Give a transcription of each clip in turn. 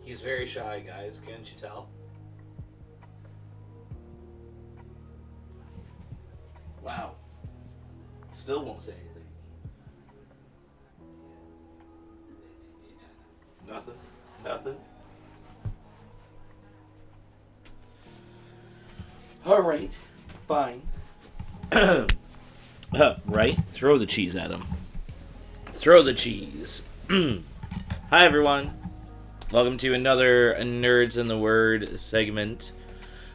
He's very shy, guys. Can't you tell? Wow. Still won't say anything. Nothing. Nothing. All right. Fine. Right? Throw the cheese at him. Throw the cheese. Hi, everyone. Welcome to another Nerds in the Word segment.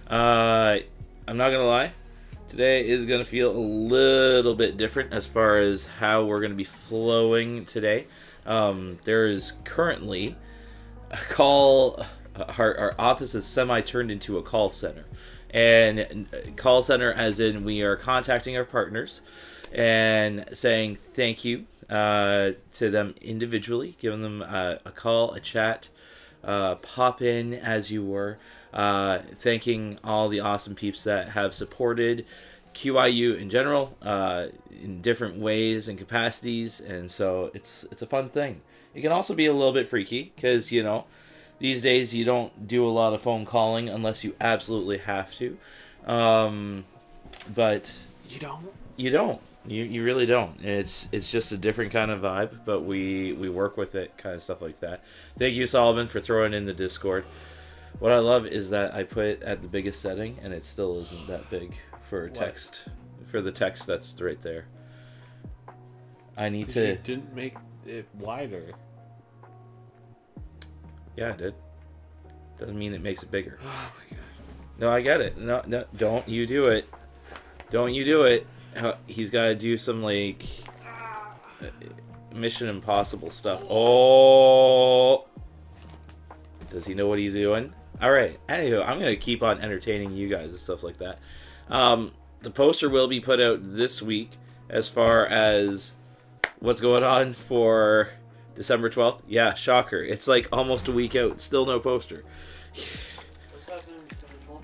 I'm not going to lie. Today is going to feel a little bit different as far as how we're going to be flowing today. There is currently a call. Our office is semi-turned into a call center. And call center as in we are contacting our partners and saying thank you to them individually, giving them a call, a chat, pop in as you were, thanking all the awesome peeps that have supported QIU in general in different ways and capacities, and so it's a fun thing. It can also be a little bit freaky because, you know, these days you don't do a lot of phone calling unless you absolutely have to, but you don't. You really don't. It's just a different kind of vibe, but we work with it, kind of stuff like that. Thank you, Solomon, for throwing in the Discord. What I love is that I put it at the biggest setting, and it still isn't that big for text. For the text that's right there. I need to... You didn't make it wider. Yeah, I did. Doesn't mean it makes it bigger. Oh my god. No, I get it. No, don't you do it. Don't you do it. He's got to do some, like, Mission Impossible stuff. Oh! Does he know what he's doing? Alright, anywho, I'm going to keep on entertaining you guys and stuff like that. The poster will be put out this week as far as what's going on for December 12th. Yeah, shocker. It's like almost a week out. Still no poster. What's happening on December 12th?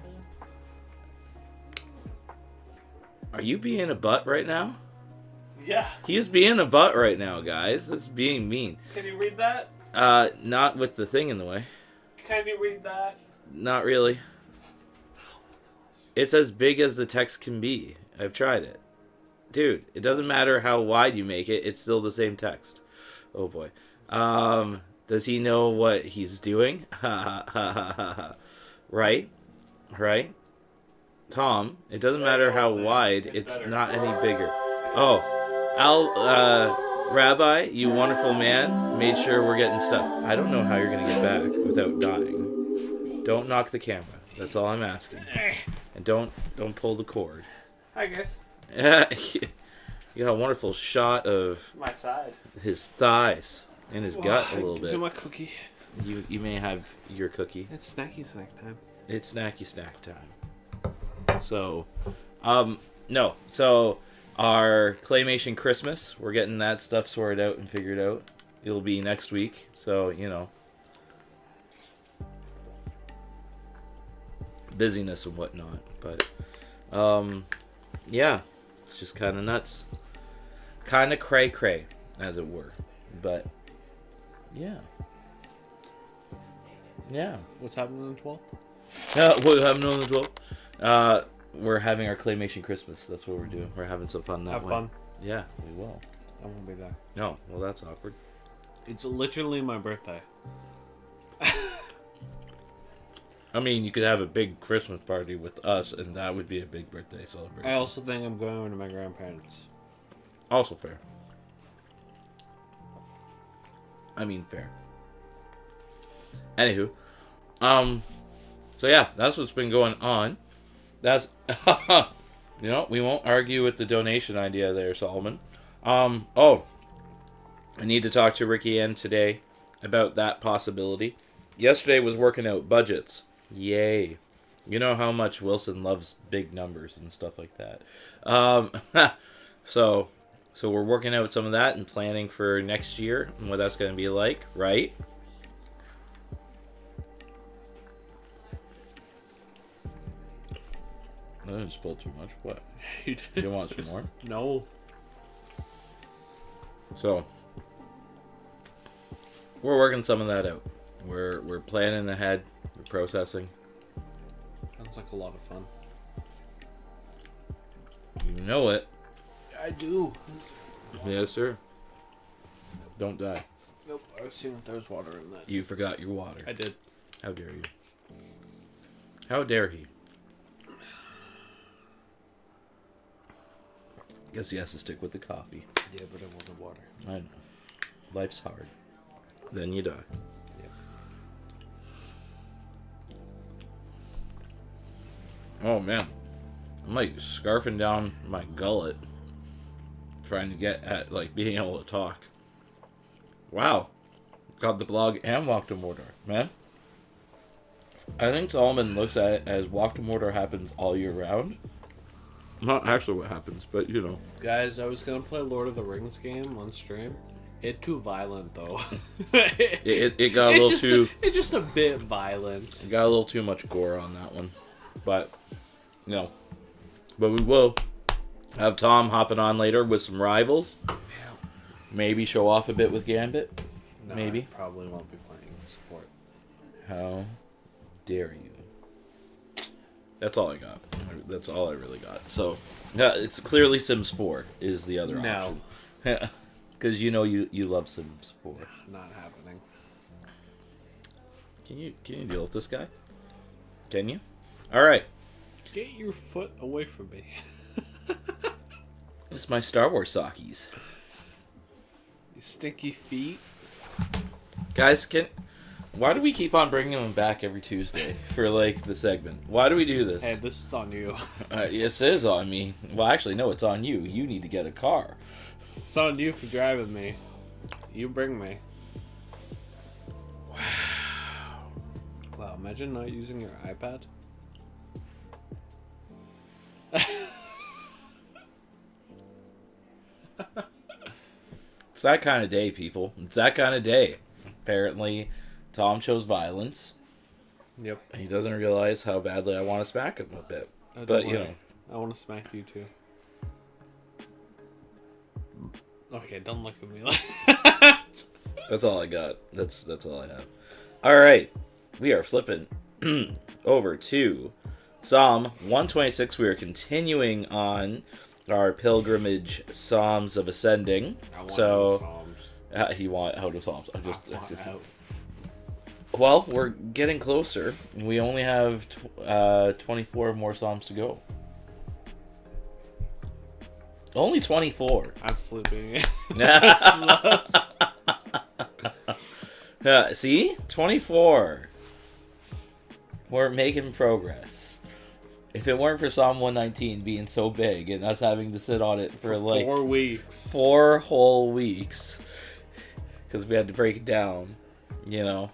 Are you being a butt right now? Yeah. He's being a butt right now, guys. That's being mean. Can you read that? Not with the thing in the way. Can you read that? Not really. It's as big as the text can be. I've tried it. Dude, it doesn't matter how wide you make it. It's still the same text. Oh, boy. Does he know what he's doing? Ha, ha, ha, ha, ha, ha. Right? Right? Tom, it doesn't matter how wide, it's not any bigger. Oh, Rabbi, you wonderful man, made sure we're getting stuff. I don't know how you're going to get back without dying. Don't knock the camera. That's all I'm asking. And don't pull the cord. Hi, guys. You got a wonderful shot of My side. his thighs and his gut a little Give me bit. my cookie. You may have your cookie. It's snacky snack time. It's snacky snack time. So, no. So, our Claymation Christmas, we're getting that stuff sorted out and figured out. It'll be next week. So, you know, busyness and whatnot. But, yeah, it's just kind of nuts. Kind of cray-cray, as it were. But, yeah. Yeah. What's happening on the 12th? What happened on the 12th? We're having our Claymation Christmas. That's what we're doing. We're having some fun that Have way. fun. Yeah, we will. I won't be there. No, well, that's awkward. It's literally my birthday. I mean, you could have a big Christmas party with us, and that would be a big birthday celebration. I also think I'm going to my grandparents. Also fair. I mean, fair. Anywho, so yeah, that's what's been going on. That's, you know, we won't argue with the donation idea there, Solomon. Oh, I need to talk to Ricky Ann today about that possibility. Yesterday was working out budgets. Yay. You know how much Wilson loves big numbers and stuff like that. So we're working out some of that and planning for next year and what that's going to be like, right? I didn't spill too much. What? You did? You want some more? No. So, we're working some of that out. We're planning ahead. We're processing. Sounds like a lot of fun. You know it. I do. Yes, sir. Don't die. Nope. I was seeing if there was water in that. You forgot your water. I did. How dare you? How dare he? Guess he has to stick with the coffee. Yeah, but I wanted water. I know. Life's hard. Then you die. Yep. Oh man. I'm like scarfing down my gullet. Trying to get at like being able to talk. Wow. Got the blog and Walk to Mordor. Man. I think Solomon looks at it as Walk to Mordor happens all year round. Not actually what happens, but you know. Guys, I was gonna play Lord of the Rings game on stream. It too violent though. It got a little too. It's just a bit violent. Got a little too much gore on that one, but but we will have Tom hopping on later with some rivals. Maybe show off a bit with Gambit. No, Maybe. I probably won't be playing support. How dare you? That's all I got. That's all I really got. So yeah, it's clearly Sims 4 is the other No. option. Because you know you love Sims 4. Not happening. Can you deal with this guy? Can you? All right. Get your foot away from me. It's my Star Wars Sakis. You stinky feet. Guys, why do we keep on bringing them back every Tuesday for like the segment? Why do we do this? Hey, this is on you. It is on me. Well, actually, no, it's on you. You need to get a car. It's on you for driving me. You bring me. Wow, imagine not using your iPad. It's that kind of day, people. It's that kind of day. Apparently, Tom chose violence. Yep. He doesn't realize how badly I want to smack him a bit. Oh, don't But, you worry. know. I want to smack you too. Okay, don't look at me like that. That's all I got. That's all I have. All right. We are flipping over to Psalm 126. We are continuing on our pilgrimage Psalms of Ascending. I want So, Psalms. he want out of Psalms. I want out. Well, we're getting closer. We only have 24 more Psalms to go. Only 24. I'm sleeping. See? 24. We're making progress. If it weren't for Psalm 119 being so big and us having to sit on it for like 4 weeks. 4 whole weeks, because we had to break it down, you know.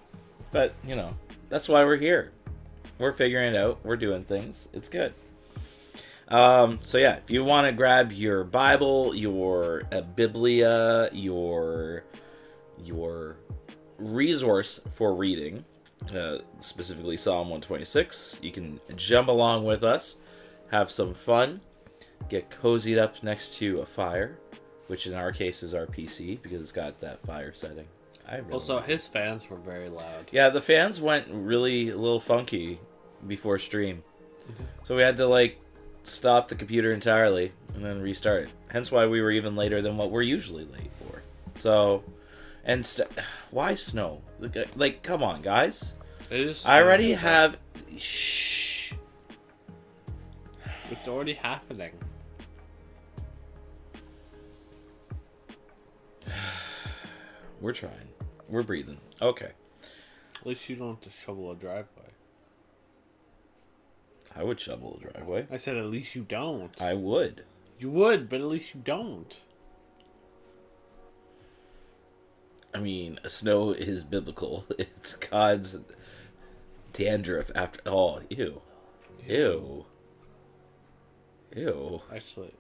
But, you know, that's why we're here. We're figuring it out. We're doing things. It's good. So yeah, if you want to grab your Bible, your Biblia, your resource for reading, specifically Psalm 126, you can jump along with us, have some fun, get cozied up next to a fire, which in our case is our PC because it's got that fire setting. Also, his fans were very loud. Yeah, the fans went really a little funky before stream. So we had to like stop the computer entirely and then restart it. Hence why we were even later than what we're usually late for. So, and why snow? Like, come on, guys. It is. I already have. Shh. It's already happening. We're trying. We're breathing. Okay. At least you don't have to shovel a driveway. I would shovel a driveway. I said at least you don't. I would. You would, but at least you don't. I mean, snow is biblical. It's God's dandruff after. Oh, ew. Ew. Ew. Actually,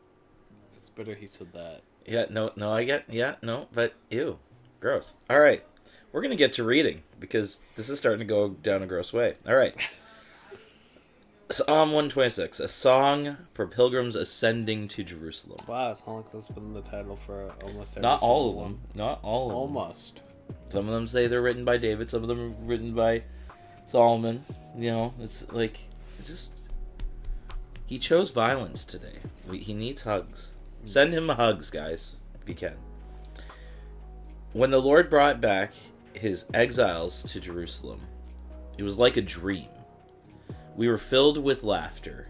it's better he said that. Yeah, no, I get. Yeah, no, but ew. Gross. All right. We're going to get to reading because this is starting to go down a gross way. All right. Psalm 126, a song for pilgrims ascending to Jerusalem. Wow, it's not like that's been the title for almost every Not all of single them. Not all of them. Almost. Some of them say they're written by David. Some of them are written by Solomon. You know, it's like, he chose violence today. He needs hugs. Send him hugs, guys, if you can. When the Lord brought back his exiles to Jerusalem, it was like a dream. We were filled with laughter,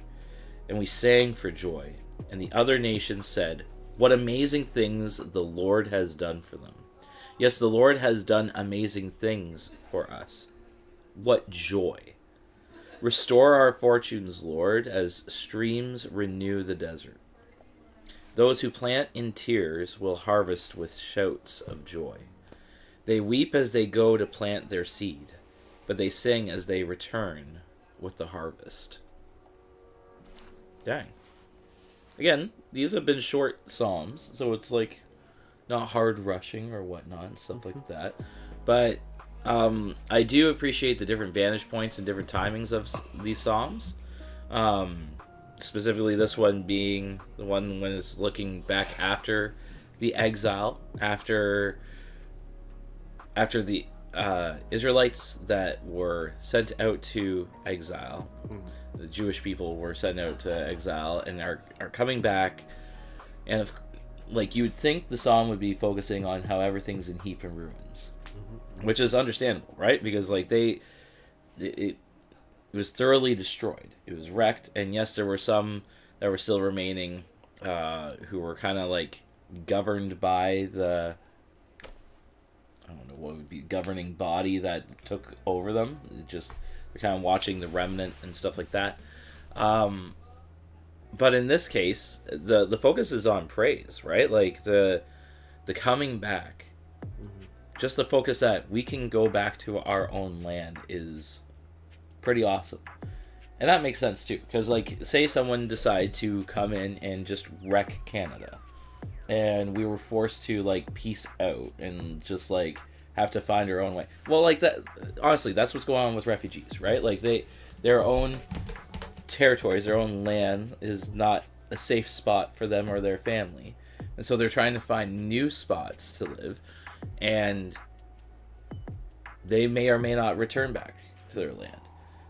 and we sang for joy. And the other nations said, "What amazing things the Lord has done for them." Yes, the Lord has done amazing things for us. What joy. Restore our fortunes, Lord, as streams renew the desert. Those who plant in tears will harvest with shouts of joy. They weep as they go to plant their seed, but they sing as they return with the harvest. Dang. Again, these have been short psalms, so it's like not hard rushing or whatnot and stuff like that. But I do appreciate the different vantage points and different timings of these psalms. Specifically, this one being the one when it's looking back after the exile, after the Israelites that were sent out to exile. The Jewish people were sent out to exile and are coming back. And if, like, you would think the psalm would be focusing on how everything's in heap and ruins, which is understandable, right? Because like it was thoroughly destroyed. It was wrecked, and yes, there were some that were still remaining, who were kind of like governed by the, I don't know what would be governing body that took over them. They're kind of watching the remnant and stuff like that. But in this case, the focus is on praise, right? Like the coming back. Just the focus that we can go back to our own land is pretty awesome. And that makes sense too, because like, say someone decided to come in and just wreck Canada, and we were forced to like peace out and just like have to find our own way. Well, like that, honestly, that's what's going on with refugees, right? Like their own territories, their own land is not a safe spot for them or their family, and so they're trying to find new spots to live, and they may or may not return back to their land.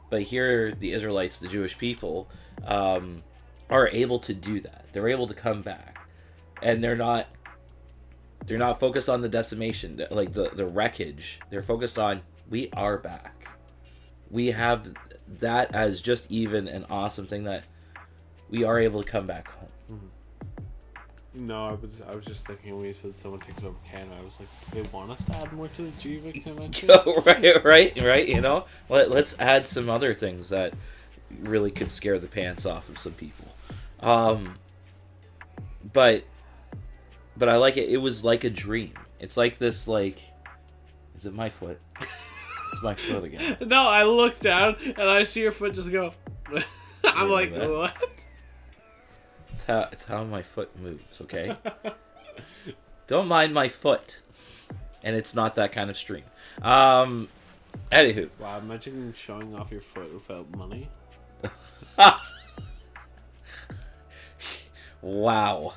But here, the Israelites, the Jewish people, are able to do that. They're able to come back, and they're not focused on the decimation, like the wreckage. They're focused on, we are back. We have that as just even an awesome thing that we are able to come back home. No, I was just thinking when you said someone takes over Canada, I was like, do they want us to add more to the GVIC convention? right. You know, let's add some other things that really could scare the pants off of some people. But I like it. It was like a dream. It's like this, like, is it my foot? It's my foot again. No, I look down and I see your foot just go. I'm like, what? It's how my foot moves, okay? Don't mind my foot. And it's not that kind of stream. Anywho. Wow, imagine showing off your foot without money. Wow.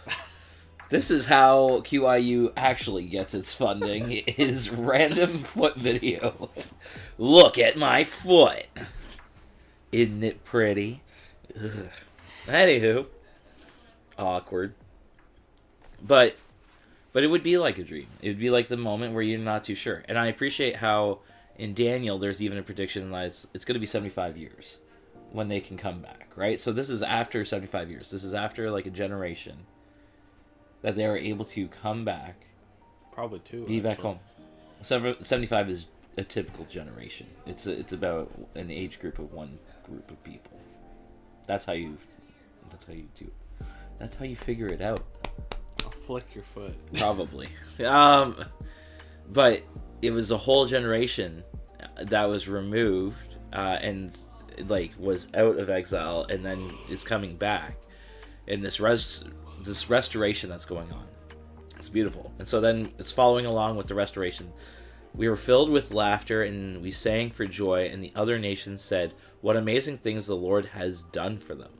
This is how QIU actually gets its funding, is random foot video. Look at my foot. Isn't it pretty? Ugh. Anywho. Awkward. But it would be like a dream. It would be like the moment where you're not too sure. And I appreciate how in Daniel there's even a prediction that it's going to be 75 years when they can come back, right? So this is after 75 years. This is after like a generation that they are able to come back. Probably two. Be back home. 75 is a typical generation. It's about an age group of one group of people. That's how you do it. That's how you figure it out. I'll flick your foot. Probably. But it was a whole generation that was removed and like was out of exile and then is coming back. And this restoration that's going on. It's beautiful. And so then it's following along with the restoration. We were filled with laughter and we sang for joy, and the other nations said, "What amazing things the Lord has done for them."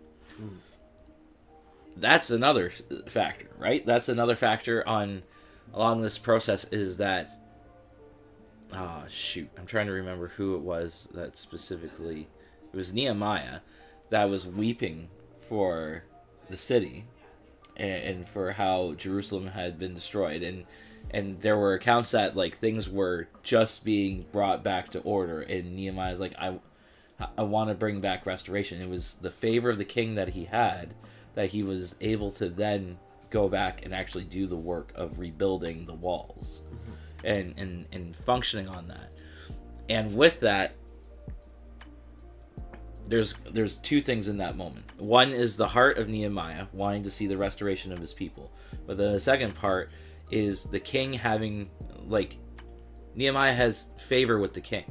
That's another factor, right? That's another factor along this process, is that Oh, shoot. I'm trying to remember who it was that specifically... It was Nehemiah that was weeping for the city and for how Jerusalem had been destroyed. And there were accounts that, like, things were just being brought back to order. And Nehemiah's like, I want to bring back restoration. It was the favor of the king that he had that he was able to then go back and actually do the work of rebuilding the walls. And functioning on that. And with that, there's two things in that moment. One is the heart of Nehemiah wanting to see the restoration of his people. But the second part is the king having, like, Nehemiah has favor with the king.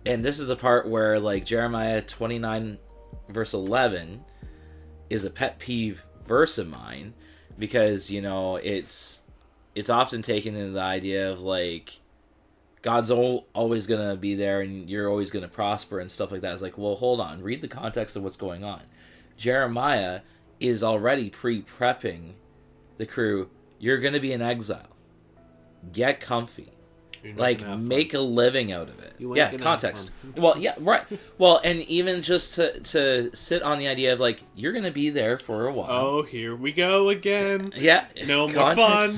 And this is the part where, like, Jeremiah 29 verse 11 is a pet peeve verse of mine, because, you know, it's often taken in the idea of, like, God's always going to be there and you're always going to prosper and stuff like that. It's like, well, hold on. Read the context of what's going on. Jeremiah is already pre-prepping the crew. You're going to be in exile. Get comfy. Like, make a living out of it. Yeah, context. Well, yeah, right. Well, and even just to sit on the idea of, like, you're going to be there for a while. Oh, here we go again. Yeah. No more fun.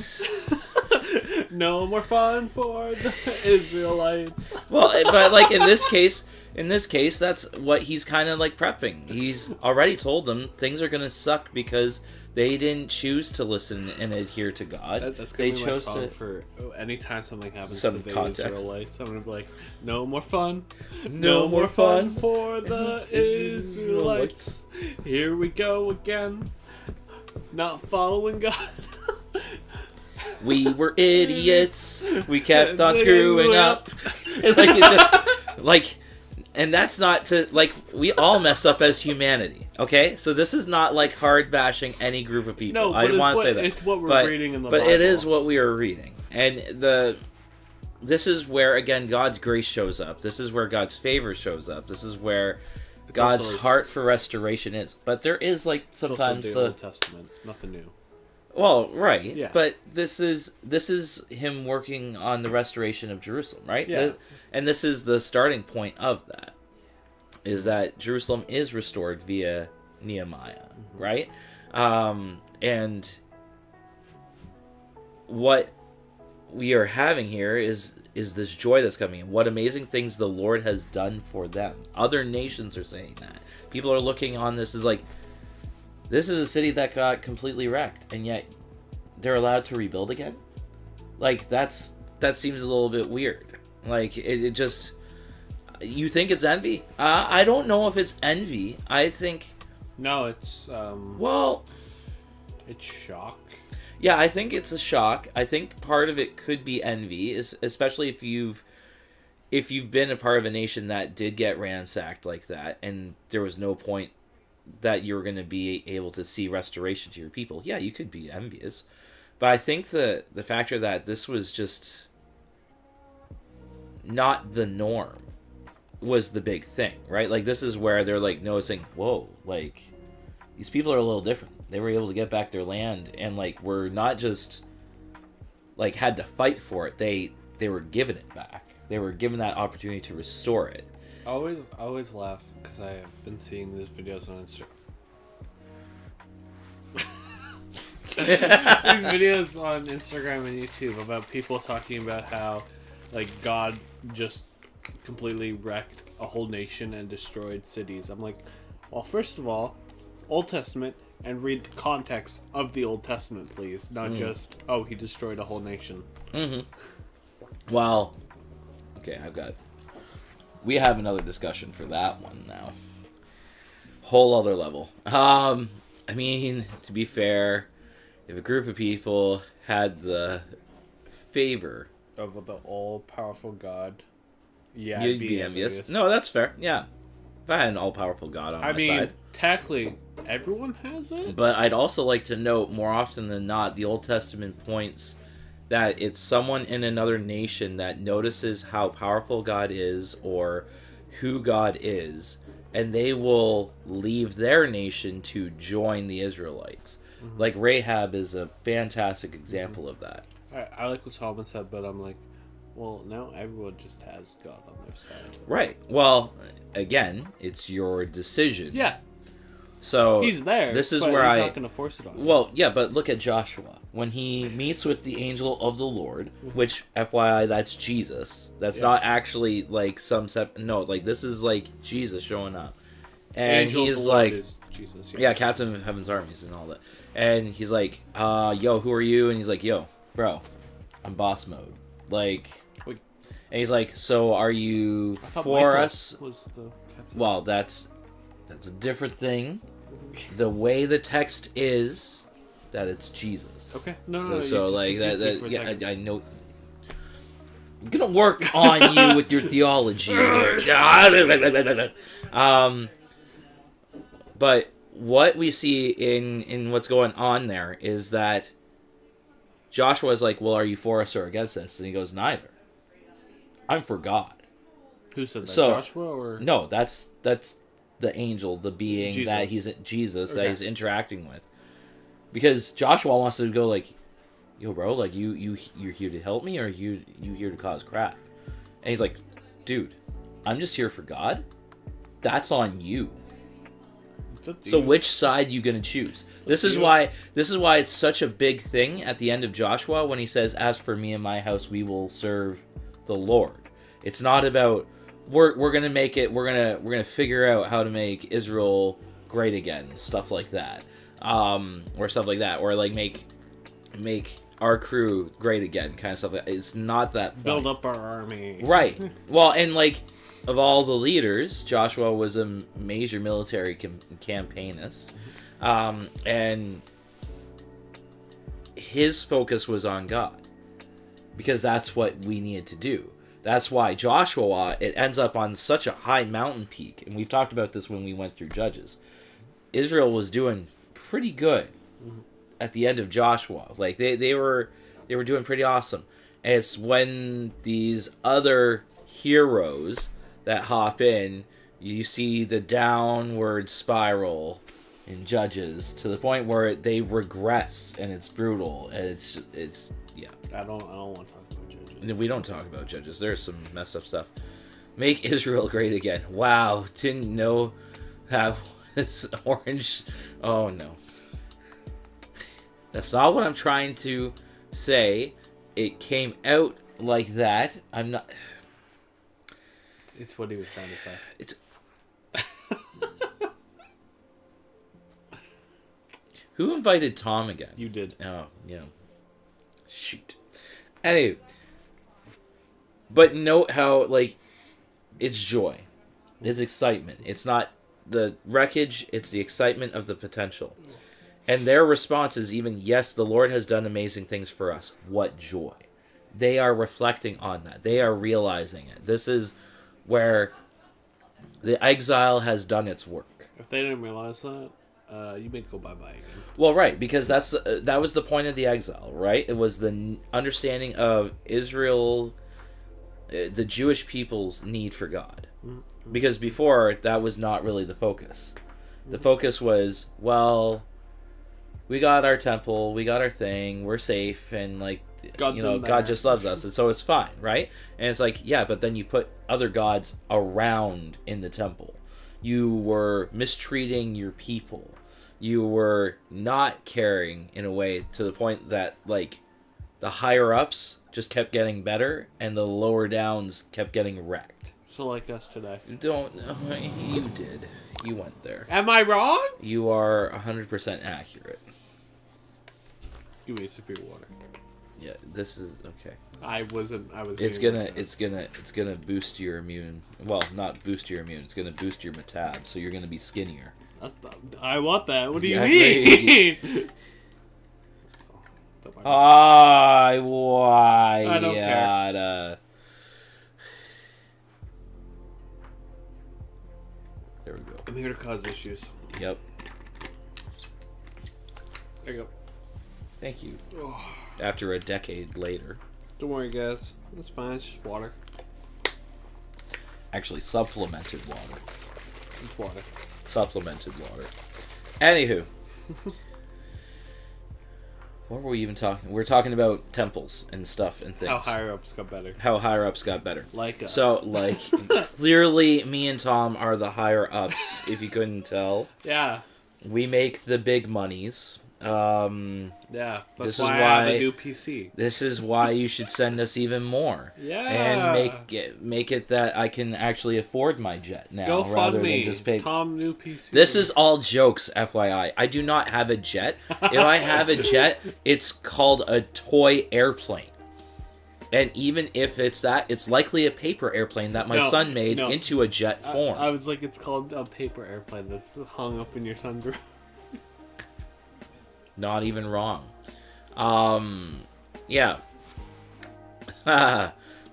No more fun for the Israelites. Well, but, like, in this case, that's what he's kind of, like, prepping. He's already told them things are going to suck because they didn't choose to listen and adhere to God. That's going to be my song for anytime something happens to the Israelites. I'm going to be like, no more fun. No more fun for the Israelites. Here we go again. Not following God. We were idiots. We kept on screwing up. And, like, it's just, like, and that's not to, like, we all mess up as humanity, okay? So this is not, like, hard bashing any group of people. No, I didn't want to say that. It's what we're reading in the Bible. But it is what we are reading. And this is where, again, God's grace shows up. This is where God's favor shows up. This is where God's heart for restoration is. But there is, like, sometimes the Old Testament, nothing new. Well, right. Yeah. But this is him working on the restoration of Jerusalem, right? Yeah. And this is the starting point of that, is that Jerusalem is restored via Nehemiah, right? And what we are having here is this joy that's coming in. What amazing things the Lord has done for them. Other nations are saying that. People are looking on this as like, this is a city that got completely wrecked, and yet they're allowed to rebuild again? Like, that seems a little bit weird. Like, it just... You think it's envy? I don't know if it's envy. I think... No, it's... Well... It's shock. Yeah, I think it's a shock. I think part of it could be envy, especially if you've been a part of a nation that did get ransacked like that, and there was no point that you're going to be able to see restoration to your people. Yeah, you could be envious. But I think the factor that this was just not the norm was the big thing, right? Like, this is where they're, like, noticing, whoa, like, these people are a little different. They were able to get back their land, and, like, were not just, like, had to fight for it. They were given it back. They were given that opportunity to restore it. I always laugh because I have been seeing these videos on Instagram. These videos on Instagram and YouTube about people talking about how, like, God just completely wrecked a whole nation and destroyed cities. I'm like, well, first of all, Old Testament, and read the context of the Old Testament, please. Not just, oh, he destroyed a whole nation. Mm-hmm. Well, okay, we have another discussion for that one now. Whole other level. I mean, to be fair, if a group of people had the favor of the all-powerful God, yeah, you'd be envious. No, that's fair. Yeah, if I had an all-powerful God on my side. Technically, everyone has it. But I'd also like to note, more often than not, the Old Testament points that it's someone in another nation that notices how powerful God is or who God is, and they will leave their nation to join the Israelites. Mm-hmm. Like, Rahab is a fantastic example of that. I like what Solomon said, but I'm like, Well, now everyone just has God on their side. Right. Well, again, it's your decision. Yeah, So he's there. This is but where he's I. not going to force it on you. Well, yeah, but look at Joshua when he meets with the angel of the Lord, which FYI, that's Jesus. That's Yeah. not actually like some no, like this is like Jesus showing up, and Angel of he's the Lord like, is Jesus. yeah, Captain of Heaven's armies and all that, and he's like, yo, who are you? And he's like, yo, bro, I'm boss mode, like, Wait. and he's like, so are you I thought for Michael us? was the captain. Well, that's a different thing. The way the text is, that it's Jesus. Okay. No, So, you so just like confused me that for a yeah, second. I know. I'm gonna work on you with your theology. But what we see in what's going on there is that Joshua's like, well, are you for us or against us? And he goes, neither. I'm for God. Who said that? So- Joshua or No, that's the angel, the being Jesus. that he's Jesus that Okay. he's interacting with. Because Joshua wants to go like, yo, bro, like you're here to help me, or you here to cause crap? And he's like, dude, I'm just here for God. That's on you. It's up to So you. which side you gonna choose? This is you. why it's such a big thing at the end of Joshua when he says, "As for me and my house, we will serve the Lord." It's not about we're gonna make it. We're gonna figure out how to make Israel great again, stuff like that, or stuff like that, or like make our crew great again, kind of stuff. It's not that point. build up our army. Right. Well, and like of all the leaders, Joshua was a major military campaignist, and his focus was on God because that's what we needed to do. That's why Joshua, it ends up on such a high mountain peak, and we've talked about this when we went through Judges. Israel was doing pretty good at the end of Joshua. Like they were doing pretty awesome. And it's when these other heroes that hop in, you see the downward spiral in Judges to the point where they regress, and it's brutal, and it's yeah. I don't want to talk about Judges. We don't talk about Judges. There's some messed up stuff. Make Israel great again. Wow, didn't know how it's orange. Oh no, that's not what I'm trying to say. It came out like that. I'm not. It's what he was trying to say. It's. Who invited Tom again? You did. Oh, yeah. Shoot. Anyway. But note how, like, it's joy. It's excitement. It's not the wreckage, it's the excitement of the potential. And their response is even, yes, the Lord has done amazing things for us. What joy. They are reflecting on that. They are realizing it. This is where the exile has done its work. If they didn't realize that, you may go bye-bye again. Well, right, because that was the point of the exile, right? It was the understanding of Israel, the Jewish people's need for God. Because before, that was not really the focus. The focus was, well, we got our temple, we got our thing, we're safe, and like, God's you know, in God there. just loves us, and so it's fine, right? And it's like, yeah, but then you put other gods around in the temple. You were mistreating your people. You were not caring in a way to the point that, like, the higher ups just kept getting better and the lower downs kept getting wrecked. So like us today. You did. You went there. Am I wrong? You are 100% accurate. Give me a sip of your water. Yeah, this is okay. I wasn't. It's being gonna reckless. boost your immune. Well, not boost your immune. It's gonna boost your metab, so you're gonna be skinnier. I want that. What do you Yeah, mean? Don't mind me. Why? I don't care. Yada. There we go. I'm here to cause issues. Yep. There you Thank you. go. Oh, After a decade later. don't worry, guys. That's fine. It's just water. Actually, supplemented water. It's water. Supplemented water. Anywho. what were we even talking? We're talking about temples and stuff and things. How higher ups got better. How higher ups got better. Like us. So, like, clearly, me and Tom are the higher ups. If you couldn't tell, Yeah. we make the big monies. Yeah. That's This is why I why- have a new PC. This is why you should send us even more. Yeah. And make it that I can actually afford my jet now Go rather fund than me. just pay. Tom new PC. This is all jokes, FYI. I do not have a jet. If I have a jet, it's called a toy airplane. And even if it's that, it's likely a paper airplane that my No, son made no. into a jet form. I was like, it's called a paper airplane that's hung up in your son's room. Not even wrong. Yeah.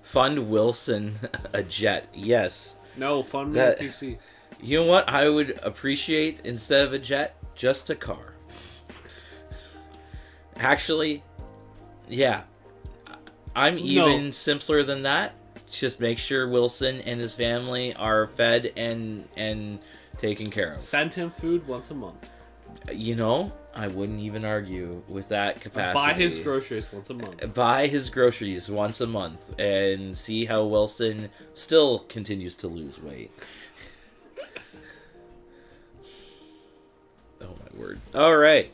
Fund Wilson a jet. Yes. No, fund me That- a PC. You know what I would appreciate instead of a jet? Just a car. Actually, yeah. I'm even simpler than that. Just make sure Wilson and his family are fed and taken care of. Send him food once a month. You know, I wouldn't even argue with that capacity. Buy his groceries once a month. Buy his groceries once a month and see how Wilson still continues to lose weight. Oh my word. All right.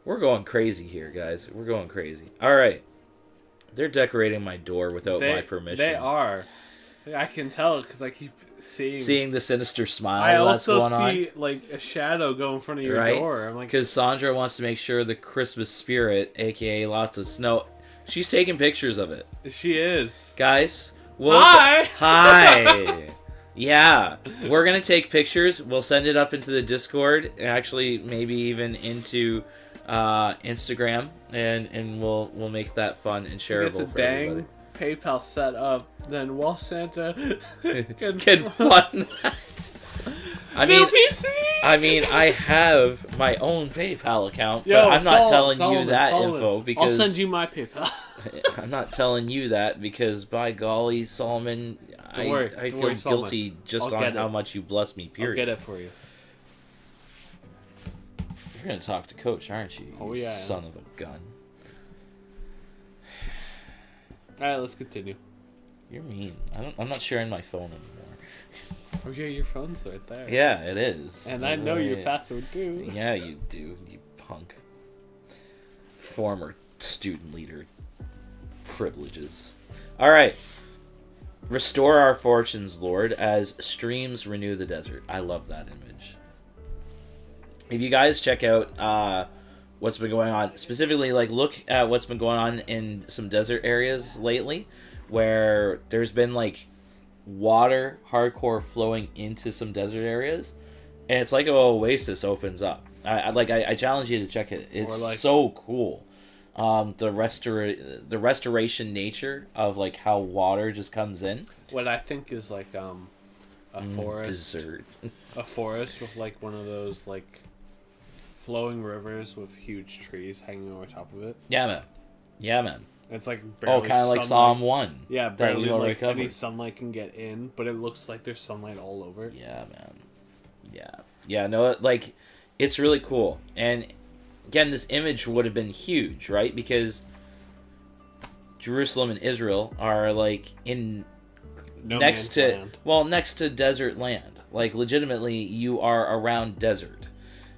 We're going crazy here, guys. We're going crazy. All right. They're decorating my door without my permission. They are. I can tell because I keep seeing the sinister smile I that's also going see like a shadow go in front of your Right? door. I'm like, Because Sandra wants to make sure the Christmas spirit, aka lots of snow, she's taking pictures of it. she is. Guys, we'll Hi! Hi! Yeah, we're gonna take pictures. We'll send it up into the Discord, and actually maybe even into Instagram, and we'll make that fun and It's shareable a for dang everybody. PayPal set up. Then while Santa Can fund that. New PC. I have my own PayPal account, Yo, but I'm not telling Solomon, you that Solomon. info because I'll send you my PayPal. I'm not telling you that because, by golly, Solomon, Don't worry, I don't feel worry, Solomon. guilty just I'll on get how it. much you bless me, I'll period. get it for you. You're going to talk to Coach, aren't you? Oh, you yeah, I am. son of a gun. All right, let's continue. You're mean. I'm not sharing my phone anymore. Oh yeah, your phone's right there. Yeah, it is. And I know your password too. Yeah, you do, you punk. Former student leader privileges. All right. Restore our fortunes, Lord, as streams renew the desert. I love that image. If you guys check out what's been going on, specifically, like, look at what's been going on in some desert areas lately, where there's been, like, water hardcore flowing into some desert areas, and it's like an oasis opens up. I challenge you to check it. It's like- so cool. The restoration nature of, like, how water just comes in. What I think is like a forest, Dessert. a forest with like one of those like flowing rivers with huge trees hanging over top of it. Yeah, man. Yeah, man. It's like Oh, barely kind of like sunlight. Psalm 1. Yeah, that barely we've already like any covered. sunlight can get in, but it looks like there's sunlight all over it. Yeah, man. Yeah. Yeah, no, like, it's really cool. And, again, this image would have been huge, right? Because Jerusalem and Israel are, like, in... No next man's to... land. Well, next to desert land. Like, legitimately, you are around desert.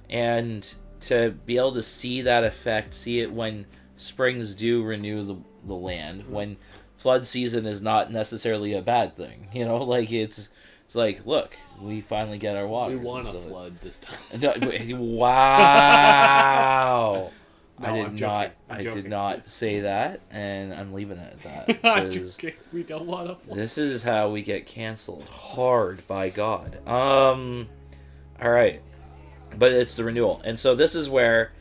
And to be able to see that effect, see it when springs do renew the land, when flood season is not necessarily a bad thing. You know, like, it's like, look, we finally get our water. We want a flood this time. Wow. No, I I'm did joking. not. I'm I did joking. not say that, and I'm leaving it at that. I'm 'cause joking. We don't want a flood. this is how we get canceled hard by God. All right, but it's the renewal, and so this is where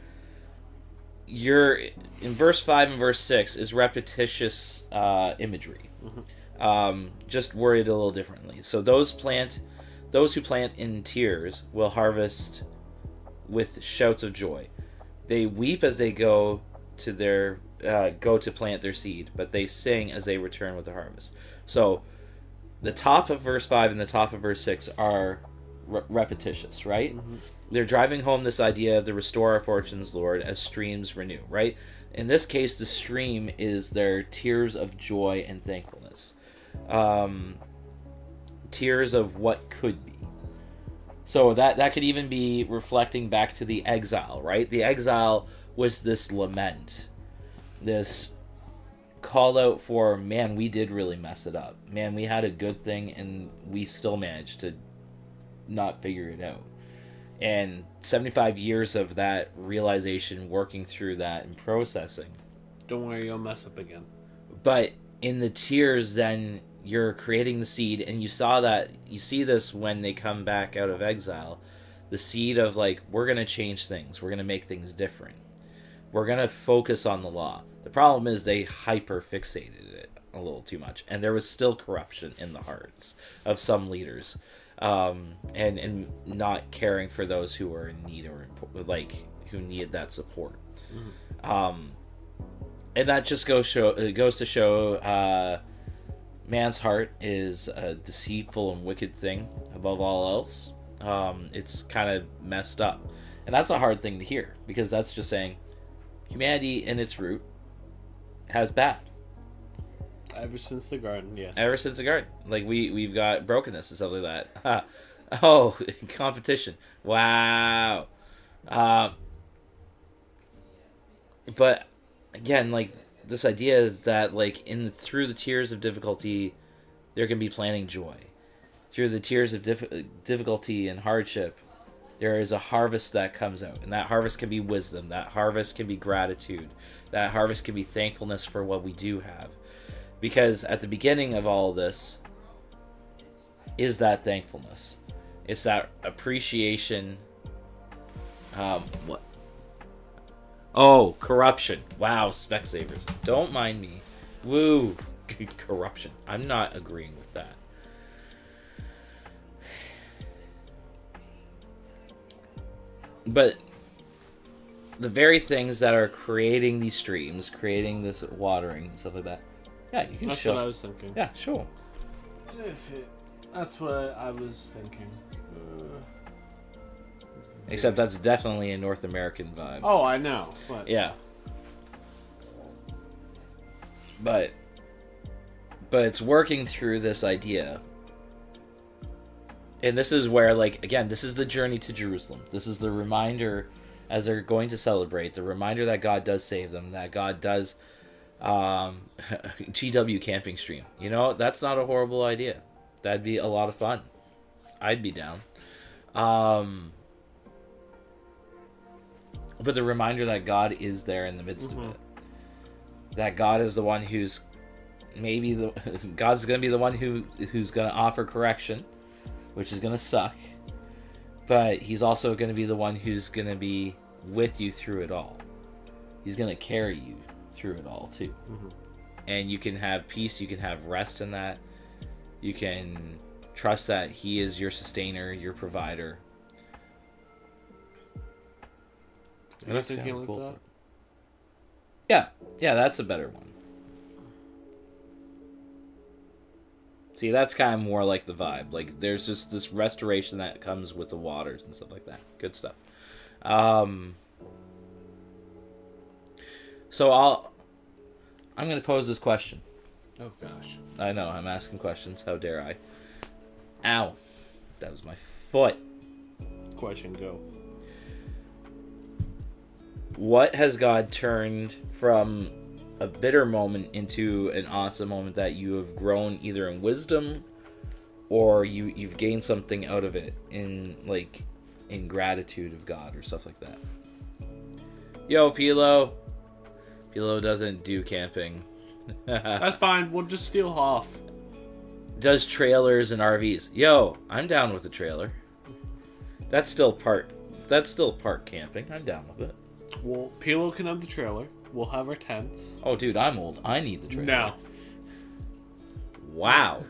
you're in verse 5 and verse 6 is repetitious imagery. Just worded a little differently. So those who plant in tears will harvest with shouts of joy. They weep as they go to plant their seed, but they sing as they return with the harvest. So the top of verse 5 and the top of verse 6 are repetitious, right? they're driving home this idea of the restore our fortunes, Lord, as streams renew, right? In this case, the stream is their tears of joy and thankfulness. Tears of what could be. So that could even be reflecting back to the exile, right? The exile was this lament, this call out for, man, we did really mess it up. Man, we had a good thing and we still managed to not figure it out. And 75 years of that realization, working through that and processing. Don't worry, you'll mess up again. But in the tears, then you're creating the seed, and you see this when they come back out of exile, the seed of like, we're going to change things. We're going to make things different. We're going to focus on the law. The problem is they hyper fixated it a little too much, and there was still corruption in the hearts of some leaders. And not caring for those who were in need or who needed that support. And that just goes to show man's heart is a deceitful and wicked thing above all else. It's kind of messed up, and that's a hard thing to hear, because that's just saying humanity in its root has bad. Ever since the garden, yes. Ever since the garden. Like, we've got brokenness and stuff like that. Oh, competition. Wow. But, again, like, this idea is that, like, through the tears of difficulty, there can be planting joy. Through the tears of difficulty and hardship, there is a harvest that comes out. And that harvest can be wisdom. That harvest can be gratitude. That harvest can be thankfulness for what we do have. Because at the beginning of all of this is that thankfulness. It's that appreciation. What? Oh, corruption. Wow, Specsavers. Don't mind me. Woo. Corruption. I'm not agreeing with that. But the very things that are creating these streams, creating this watering and stuff like that, yeah, you can That's show. what I was thinking. Yeah, sure. That's what I was thinking. Except that's definitely a North American vibe. Oh, I know. But Yeah. But it's working through this idea. And this is where, like, again, this is the journey to Jerusalem. This is the reminder, as they're going to celebrate, the reminder that God does save them, that God does GW camping stream. You know, that's not a horrible idea. That'd be a lot of fun. I'd be down. But the reminder that God is there in the midst of it. That God is the one who's God's going to be the one who's going to offer correction, which is going to suck. But he's also going to be the one who's going to be with you through it all. He's going to carry you through it all too. And you can have peace, you can have rest in that. You can trust that he is your sustainer, your provider. Are you thinking like cool. that? Yeah, that's a better one. See, that's kind of more like the vibe. Like, there's just this restoration that comes with the waters and stuff like that. Good stuff. So I'm going to pose this question. Oh gosh. I know, I'm asking questions. How dare I? Ow. That was my foot. Question, go. What has God turned from a bitter moment into an awesome moment that you have grown either in wisdom or you've gained something out of it in gratitude of God or stuff like that? Yo, Pilo. Pilo doesn't do camping. That's fine. We'll just steal off. Does trailers and RVs. Yo, I'm down with the trailer. That's still part camping. I'm down with it. Well, Pilo can have the trailer. We'll have our tents. Oh, dude, I'm old. I need the trailer. No. Wow.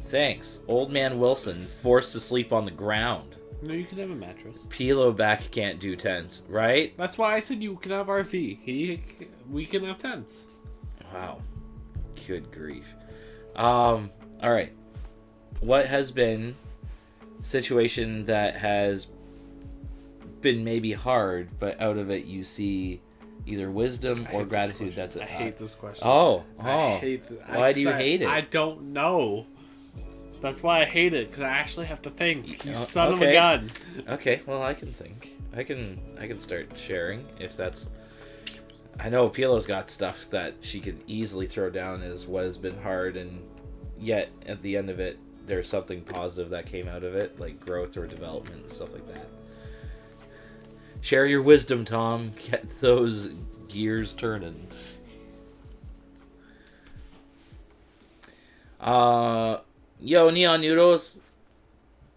Thanks. Old man Wilson forced to sleep on the ground. No, you can have a mattress. Pilo back can't do tents, right? That's why I said you can have RV. We can have tents. Wow. Good grief. All right. What has been a situation that has been maybe hard, but out of it you see either wisdom or gratitude. That's it. I hate this question. Oh. I hate Why do you hate it? I don't know. That's why I hate it, because I actually have to think. You Oh, son of a okay. gun. Okay, well, I can think. I can start sharing if that's. I know Pilo's got stuff that she could easily throw down as what has been hard, and yet at the end of it, there's something positive that came out of it, like growth or development and stuff like that. Share your wisdom, Tom. Get those gears turning. Yo, Neon Noodles.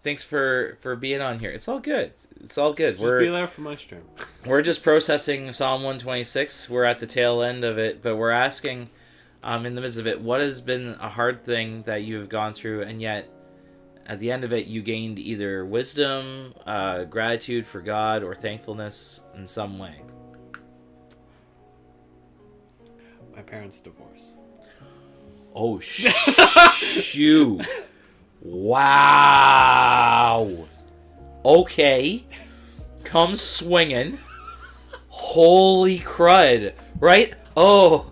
Thanks for being on here. It's all good. It's all good. Just be there for my stream. We're just processing Psalm 126. We're at the tail end of it, but we're asking, in the midst of it, what has been a hard thing that you have gone through, and yet at the end of it, you gained either wisdom, gratitude for God, or thankfulness in some way. My parents' divorce. Oh, shoot. Wow. Okay. Come swinging. Holy crud. Right? Oh.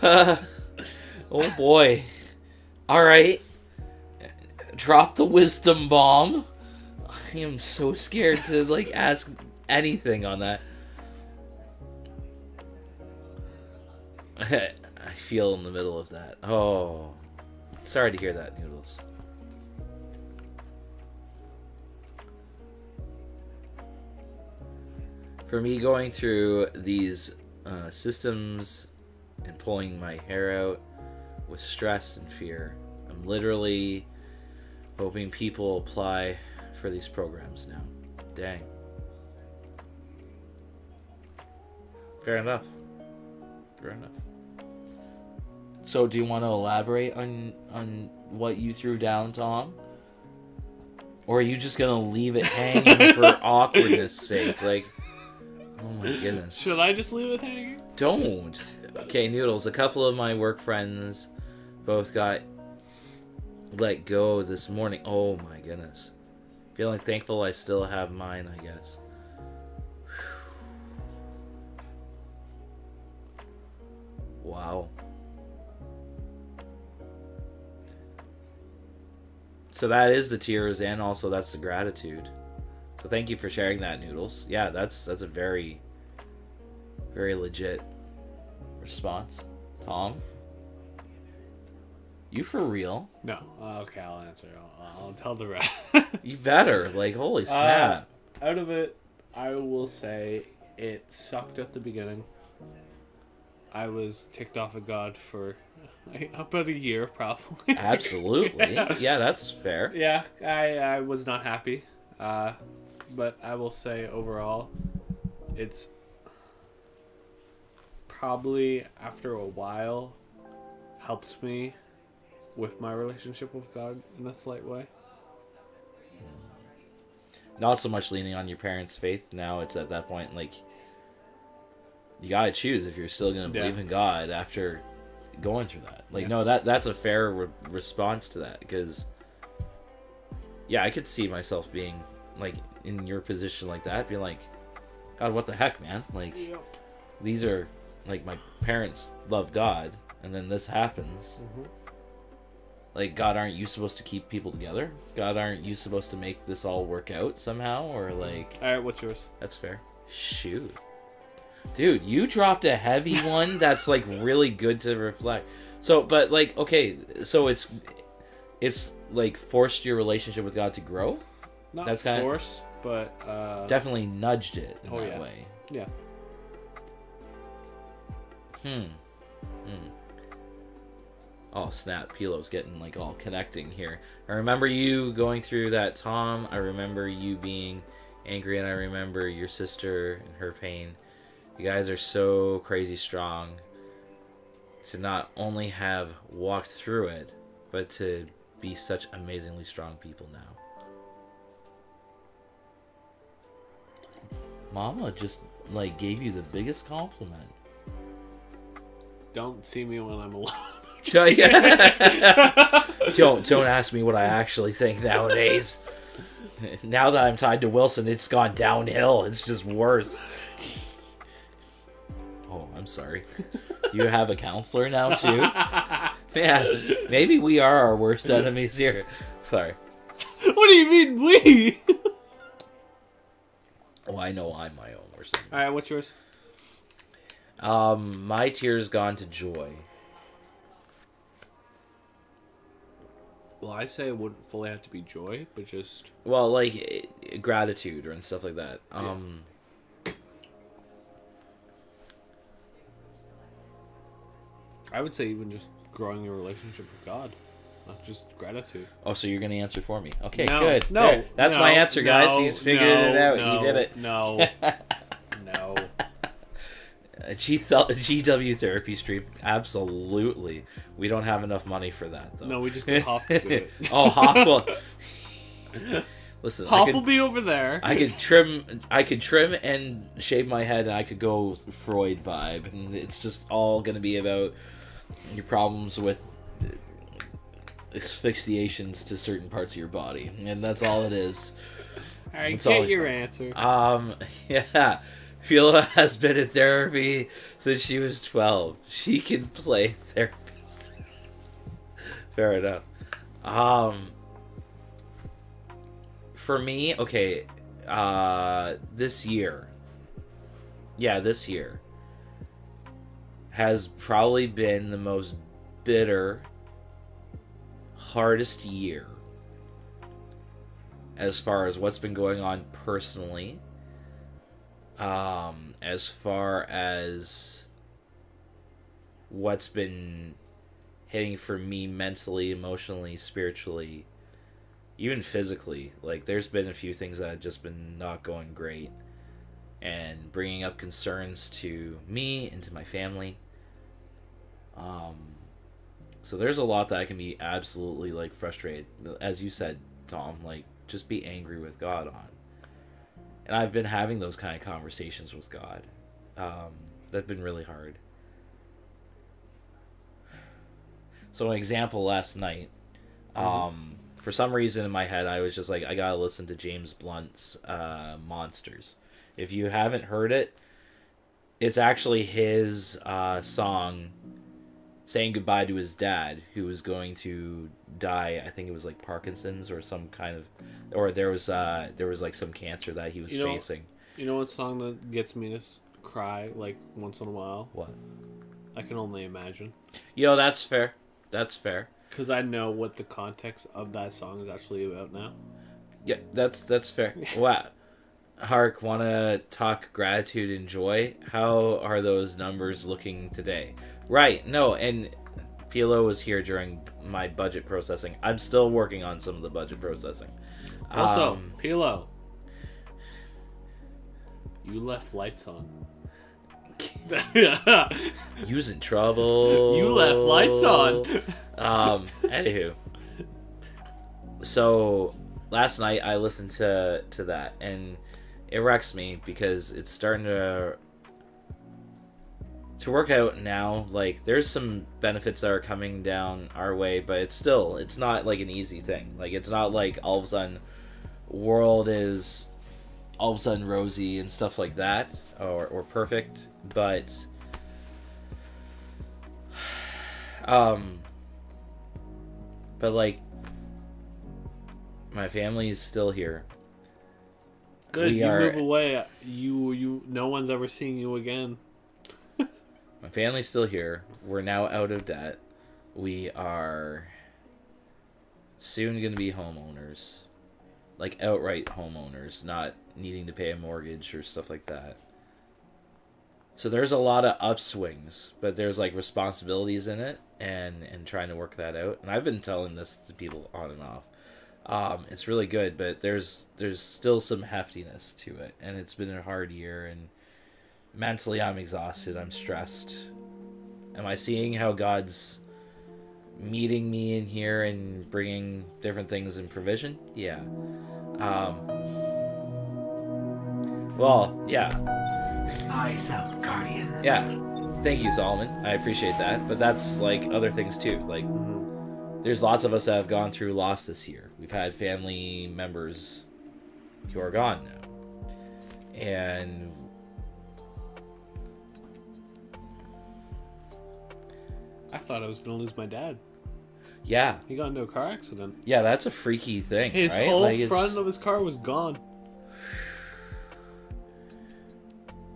Oh, boy. All right. Drop the wisdom bomb. I am so scared to, like, ask anything on that. I feel in the middle of that. Oh. Sorry to hear that, Noodles. For me, going through these systems and pulling my hair out with stress and fear, I'm literally hoping people apply for these programs now. Dang. Fair enough. Fair enough. So, do you want to elaborate on what you threw down, Tom? Or are you just gonna leave it hanging for awkwardness' sake? Like, oh my goodness. Should I just leave it hanging? Don't. Okay, Noodles. A couple of my work friends both got let go this morning. Oh my goodness. Feeling thankful I still have mine, I guess. Wow. So that is the tears, and also that's the gratitude. So thank you for sharing that, Noodles. Yeah, that's a very, very legit response. Tom? You for real? No. Okay, I'll answer. I'll tell the rest. You better. Like, holy snap. Out of it, I will say it sucked at the beginning. I was ticked off at God for about a year, probably. Absolutely. Yeah, that's fair. Yeah, I was not happy. But I will say overall, it's probably after a while helped me with my relationship with God in a slight way. Not so much leaning on your parents' faith. Now it's at that point, like, you gotta choose if you're still gonna believe in God after going through that. Like, no, that's a fair response to that, because, yeah, I could see myself being, like, in your position like that, being like, God, what the heck, man? Like, these are, like, my parents love God, and then this happens. Mm-hmm. Like, God, aren't you supposed to keep people together? God, aren't you supposed to make this all work out somehow? Or, like... Alright, what's yours? That's fair. Shoot. Dude, you dropped a heavy one that's, like, really good to reflect. So, but, like, okay, so it's like, forced your relationship with God to grow? Not That's kinda... forced, but... Definitely nudged it in that yeah. way. Yeah. Oh, snap. Pilo's getting, like, all connecting here. I remember you going through that, Tom. I remember you being angry, and I remember your sister and her pain. You guys are so crazy strong to not only have walked through it, but to be such amazingly strong people now. Mama just, like, gave you the biggest compliment. Don't see me when I'm alone. Don't ask me what I actually think nowadays. Now that I'm tied to Wilson, it's gone downhill. It's just worse. Oh, I'm sorry. You have a counselor now too? Man, maybe we are our worst enemies here. Sorry. What do you mean, we? Oh, I know I'm my own worst enemy. Alright, what's yours? My tear's gone to joy. Well, I'd say it wouldn't fully have to be joy, but just... Well, like, gratitude and stuff like that. I would say even just growing your relationship with God. Not just gratitude. Oh, so you're going to answer for me. Okay, No, good. no, There. That's my answer, guys. He's figured it out. No, He did it. No. No. GW therapy stream. Absolutely. We don't have enough money for that, though. No, we just get Hoff to do it. Oh, Hoff will... Listen, Hoff will be over there. I could trim and shave my head, and I could go Freud vibe, and it's just all going to be about your problems with asphyxiations to certain parts of your body, and that's all it is. Alright, That's get all your I answer. Yeah. Phila has been in therapy since she was 12. She can play therapist. Fair enough. For me, okay, this year has probably been the most bitter, hardest year as far as what's been going on personally, as far as what's been hitting for me mentally, emotionally, spiritually, even physically. Like, there's been a few things that have just been not going great, and bringing up concerns to me and to my family. So there's a lot that I can be absolutely, like, frustrated, as you said, Tom, like, just be angry with God on. And I've been having those kind of conversations with God. That's been really hard. So an example last night, for some reason in my head, I was just like, I gotta listen to James Blunt's Monsters. If you haven't heard it, it's actually his song saying goodbye to his dad, who was going to die. I think it was like Parkinson's or some kind of, or there was like some cancer that he was facing. You know what song that gets me to cry like once in a while? What? I Can Only Imagine. That's fair. That's fair. Because I know what the context of that song is actually about now. Yeah, that's fair. Wow. Hark, want to talk gratitude and joy? How are those numbers looking today? Right, no, and PLO was here during my budget processing. I'm still working on some of the budget processing. Also, PLO, you left lights on. Using trouble. You left lights on. Anywho. So, last night I listened to that, and it wrecks me because it's starting to work out now. Like, there's some benefits that are coming down our way, but it's not like an easy thing. Like, it's not like all of a sudden world is all of a sudden rosy and stuff like that, or perfect, but like, my family is still here. Good, move away. You no one's ever seeing you again. My family's still here. We're now out of debt. We are soon going to be homeowners. Like, outright homeowners, not needing to pay a mortgage or stuff like that. So there's a lot of upswings, but there's, like, responsibilities in it, and trying to work that out. And I've been telling this to people on and off. It's really good, but there's still some heftiness to it, and it's been a hard year, and mentally I'm exhausted, I'm stressed. Am I seeing how God's meeting me in here and bringing different things in provision? Yeah. Well, yeah. Eyes up, Guardian. Yeah. Thank you, Solomon. I appreciate that. But that's like other things too. Like, there's lots of us that have gone through loss this year. We've had family members who are gone now. And I thought I was gonna lose my dad. yeah. He got into a car accident. Yeah, that's a freaky thing, His right? whole Like, front of his car was gone.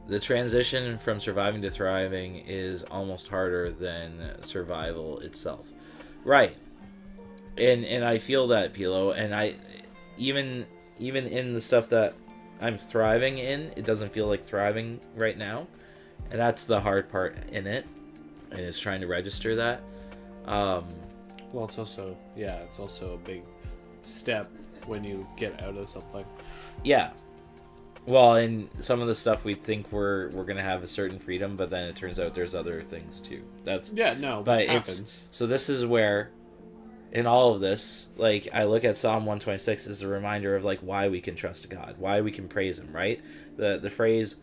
the transition from surviving to thriving is almost harder than survival itself. Right. And I feel that, Pilo, and I even in the stuff that I'm thriving in, it doesn't feel like thriving right now. And that's the hard part in it. And it's trying to register that. Well, it's also a big step when you get out of something. Yeah. Well, and some of the stuff we think we're gonna have a certain freedom, but then it turns out there's other things too. But It happens. so this is where, in all of this, like I look at Psalm 126 as a reminder of like why we can trust God, why we can praise Him. Right, the phrase,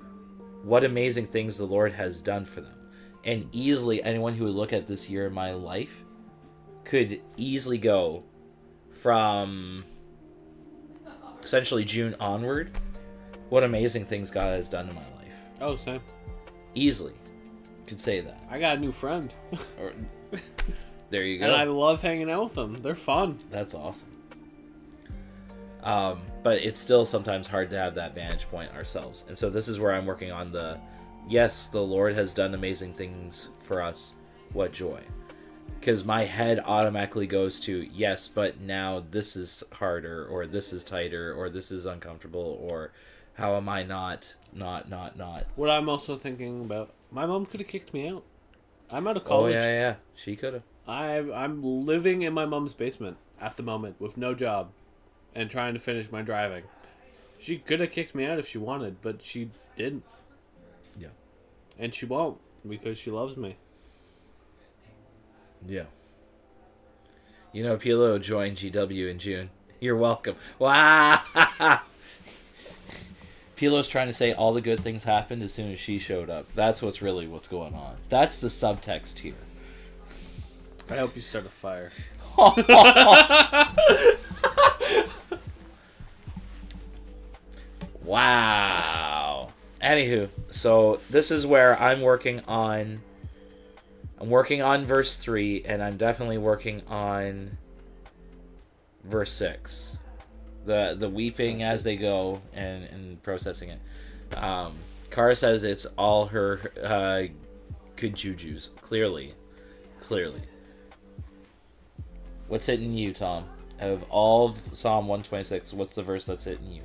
"What amazing things the Lord has done for them," and easily anyone who would look at this year in my life could easily go from essentially June onward. What amazing things God has done in my life. Oh, same. Easily. Could say that. I got a new friend. Or, there you go. And I love hanging out with them. They're fun. That's awesome. But it's still sometimes hard to have that vantage point ourselves. And so this is where I'm working on yes, the Lord has done amazing things for us. What joy. Because my head automatically goes to, yes, but now this is harder, or this is tighter, or this is uncomfortable, or how am I not? What I'm also thinking about, my mom could have kicked me out. I'm out of college. Oh, yeah. She could have. I'm living in my mom's basement at the moment with no job and trying to finish my driving. She could have kicked me out if she wanted, but she didn't. Yeah. And she won't because she loves me. Yeah. You know, Pilo joined GW in June. You're welcome. Wow. Pilo's trying to say all the good things happened as soon as she showed up. That's what's going on. That's the subtext here. I hope you start a fire. Wow. Anywho, so this is where I'm working on verse 3, and I'm definitely working on verse 6. The weeping as they go and processing it. Kara says it's all her good jujus. Clearly. What's hitting you, Tom? Out of all of Psalm 126, what's the verse that's hitting you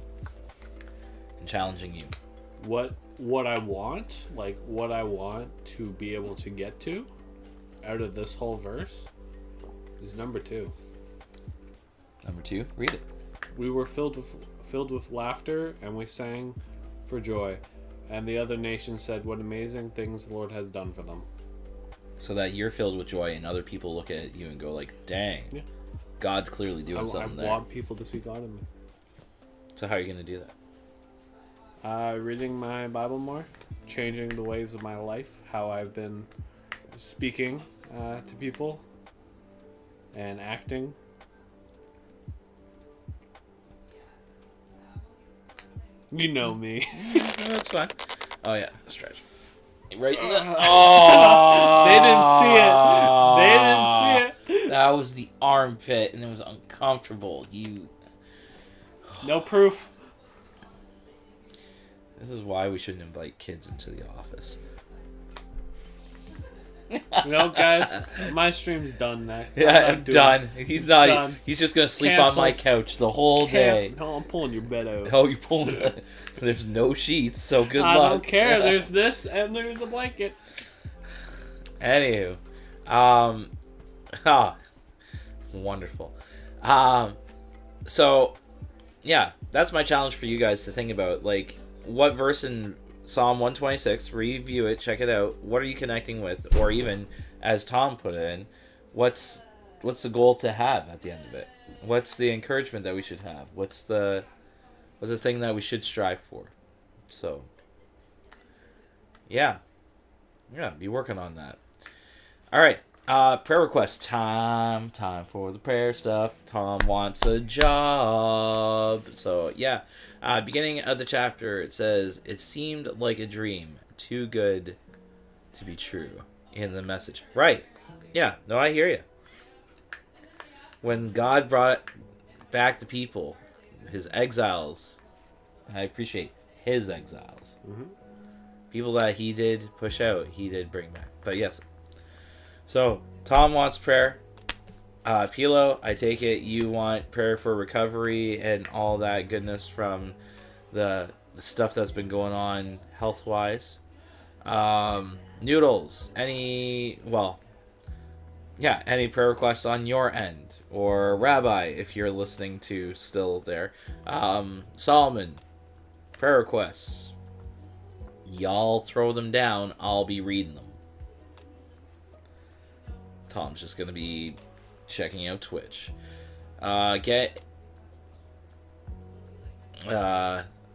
and challenging you? What I want, like what I want to be able to get to out of this whole verse is number 2. Number 2, read it. We were filled with laughter, and we sang for joy. And the other nations said, "What amazing things the Lord has done for them." So that you're filled with joy, and other people look at you and go like, "Dang, Yeah. God's clearly doing something there." I want people to see God in me. So how are you going to do that? Reading my Bible more, changing the ways of my life, how I've been speaking to people, and acting. You know me. That's fine. Oh yeah, stretch. Right in the... Oh! They didn't see it. That was the armpit, and it was uncomfortable. No proof. This is why we shouldn't invite kids into the office. You know, guys, my stream's done now. Yeah, I'm done. He's not. Done. He's just gonna sleep on my couch the whole day. No, I'm pulling your bed out. Oh, you're pulling. There's no sheets, so good I luck. don't care. There's this and there's a blanket. Anywho, wonderful. So, yeah, that's my challenge for you guys to think about. Like, what verse in Psalm 126, review it, check it out. What are you connecting with? Or even, as Tom put it in, what's the goal to have at the end of it? What's the encouragement that we should have? What's the thing that we should strive for? So, yeah. Yeah, be working on that. All right. Prayer request time. Time for the prayer stuff. Tom wants a job. So, yeah. Beginning of the chapter, it says, "It seemed like a dream, too good to be true," in the Message. Right. Yeah. No, I hear you. When God brought back the people, his exiles, I appreciate his exiles. Mm-hmm. People that he did push out, he did bring back. But yes. So, Tom wants prayer. Pilo, I take it you want prayer for recovery and all that goodness from the stuff that's been going on health-wise. Noodles, any prayer requests on your end? Or Rabbi, if you're listening to still there. Solomon, prayer requests. Y'all throw them down, I'll be reading them. Tom's just going to be checking out Twitch. That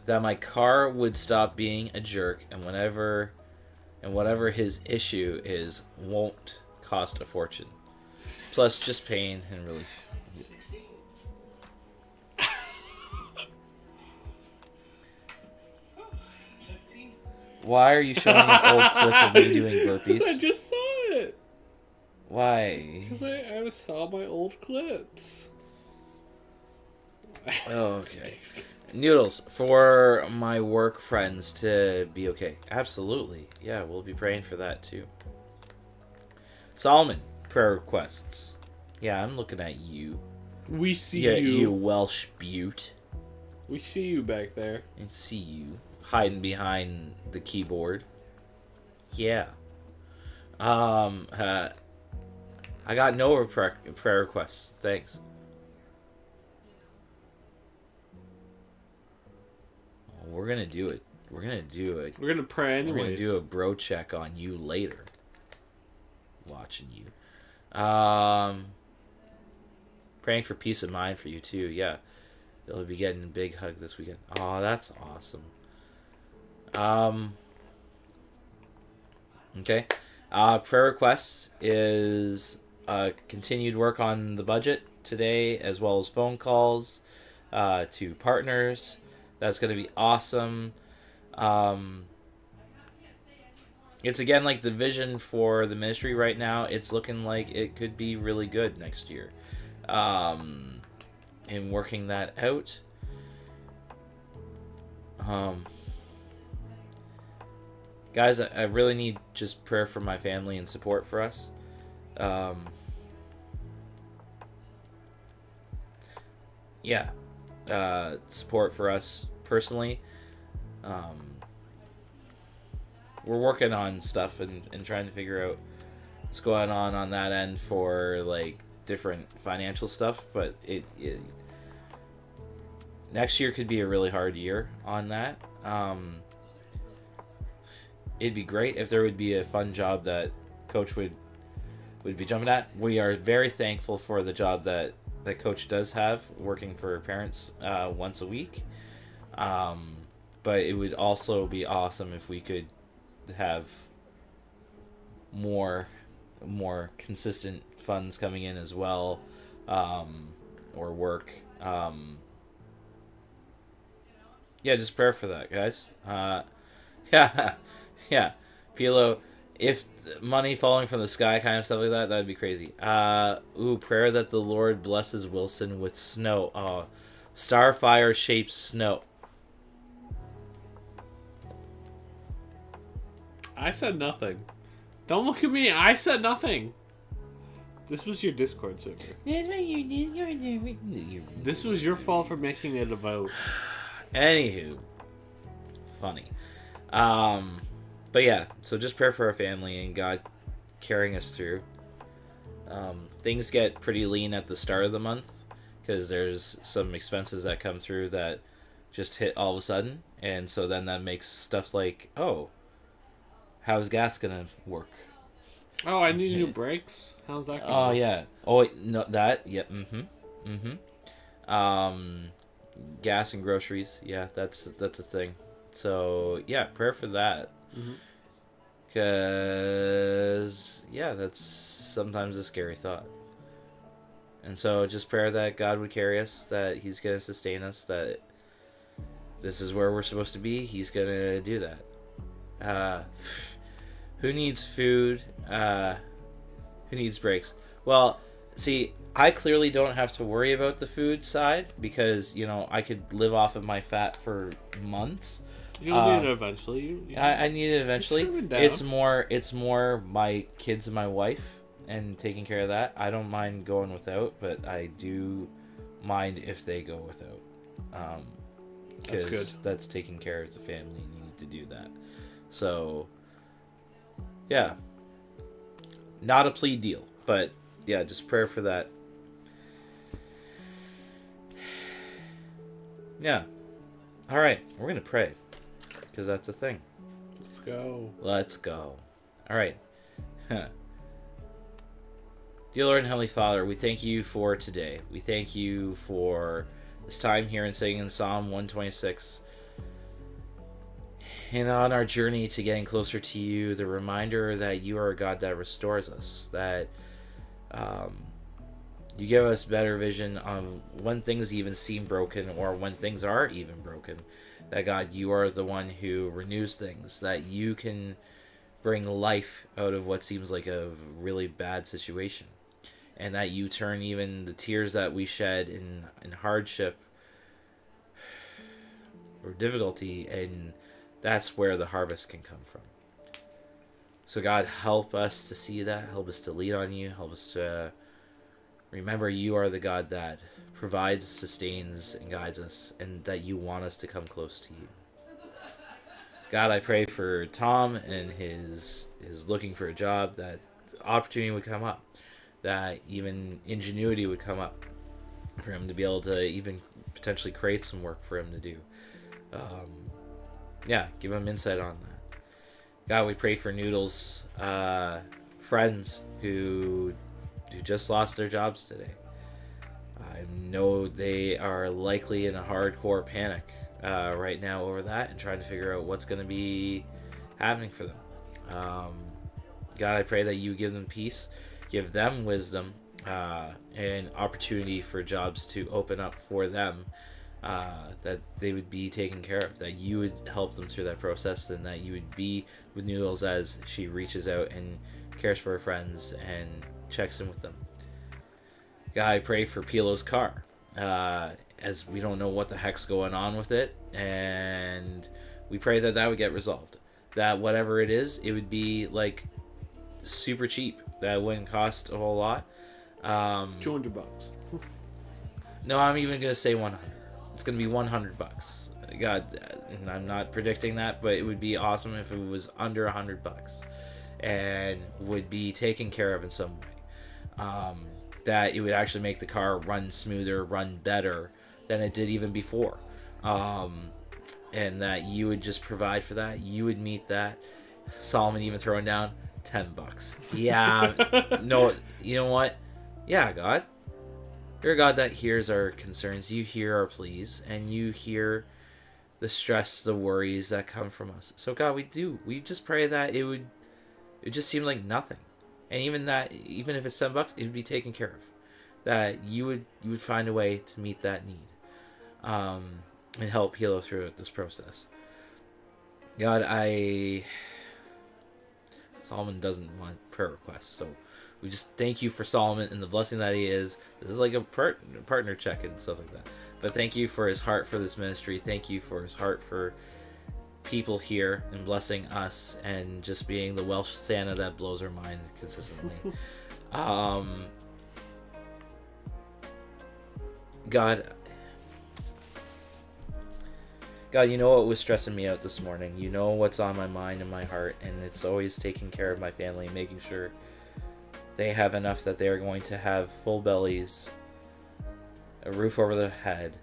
my car would stop being a jerk, and whatever his issue is won't cost a fortune. Plus just pain and relief. Why are you showing an old clip of me doing burpees? I just saw it. Why? Because I saw my old clips. Oh, okay. Noodles, for my work friends to be okay. Absolutely. Yeah, we'll be praying for that too. Solomon, prayer requests. Yeah, I'm looking at you. We see Yeah, you. you Welsh beaut. We see you back there. I see you hiding behind the keyboard. Yeah. I got no prayer requests. Thanks. We're gonna do it. We're gonna pray anyways. We're gonna do a bro check on you later. Watching you. Praying for peace of mind for you too. Yeah, you'll be getting a big hug this weekend. Oh, that's awesome. Okay. Prayer requests is continued work on the budget today, as well as phone calls to partners. That's going to be awesome. It's again like the vision for the ministry right now. It's looking like it could be really good next year. In working that out. Guys, I really need just prayer for my family and support for us. Support for us personally. We're working on stuff and trying to figure out what's going on that end for like different financial stuff, but it next year could be a really hard year on that. It'd be great if there would be a fun job that Coach would be jumping at. We are very thankful for the job that Coach does have, working for parents once a week. But it would also be awesome if we could have more consistent funds coming in as well, or work. Just prayer for that, guys. Yeah, Pilo, if money falling from the sky, kind of stuff like that, that'd be crazy. Prayer that the Lord blesses Wilson with snow. Starfire shaped snow. I said nothing. Don't look at me. I said nothing. This was your Discord server. That's what you did. This was your fault for making it a vote. Anywho, funny. But yeah, so just prayer for our family and God carrying us through. Things get pretty lean at the start of the month because there's some expenses that come through that just hit all of a sudden, and so then that makes stuff like, how's gas gonna work? Oh, I need new brakes. How's that going? Oh yeah. Oh wait, no, that. Yeah. Gas and groceries. Yeah, that's a thing. So yeah, prayer for that. Because, yeah, that's sometimes a scary thought. And so just prayer that God would carry us, that He's going to sustain us, that this is where we're supposed to be. He's going to do that. Who needs food? Who needs breaks? Well, see, I clearly don't have to worry about the food side because, I could live off of my fat for months. You'll need it eventually. I need it eventually. It's It's more my kids and my wife and taking care of that. I don't mind going without, but I do mind if they go without. Because that's taking care of the family and you need to do that. So, yeah. Not a plea deal, but yeah, just prayer for that. Yeah. All right, we're going to pray because that's a thing. Let's go. All right. Dear Lord and Heavenly Father, we thank you for today. We thank you for this time here and singing Psalm 126. And on our journey to getting closer to you, the reminder that you are a God that restores us, that you give us better vision on when things even seem broken or when things are even broken, that God, you are the one who renews things, that you can bring life out of what seems like a really bad situation, and that you turn even the tears that we shed in hardship or difficulty, and that's where the harvest can come from. So God, help us to see that, help us to lean on you, help us to remember you are the God that provides, sustains, and guides us, and that you want us to come close to you. God, I pray for Tom and his looking for a job, that opportunity would come up, that even ingenuity would come up for him to be able to even potentially create some work for him to do. Give him insight on that. God, we pray for Noodle's friends who just lost their jobs today. I know they are likely in a hardcore panic right now over that and trying to figure out what's going to be happening for them. God, I pray that you give them peace, give them wisdom, and opportunity for jobs to open up for them, that they would be taken care of, that you would help them through that process, and that you would be with Noodles as she reaches out and cares for her friends and checks in with them. God, I pray for Pilo's car, as we don't know what the heck's going on with it, and we pray that would get resolved, that whatever it is, it would be like super cheap, that wouldn't cost a whole lot. $200. No, I'm even gonna say 100. It's gonna be $100. God, and I'm not predicting that, but it would be awesome if it was under $100 and would be taken care of in some way. That it would actually make the car run smoother, run better than it did even before. And that you would just provide for that. You would meet that. Solomon even throwing down $10. Yeah. No, you know what? Yeah, God. You're a God that hears our concerns. You hear our pleas, and you hear the stress, the worries that come from us. So God, we just pray that it just seem like nothing. And even if it's $10, it would be taken care of. That you would find a way to meet that need, and help Hilo through this process. God, Solomon doesn't want prayer requests, so we just thank you for Solomon and the blessing that he is. This is like a partner check and stuff like that. But thank you for his heart for this ministry. Thank you for his heart for people here and blessing us and just being the Welsh Santa that blows our mind consistently. God, you know what was stressing me out this morning. You know what's on my mind and my heart, and it's always taking care of my family, making sure they have enough that they are going to have full bellies, a roof over their head,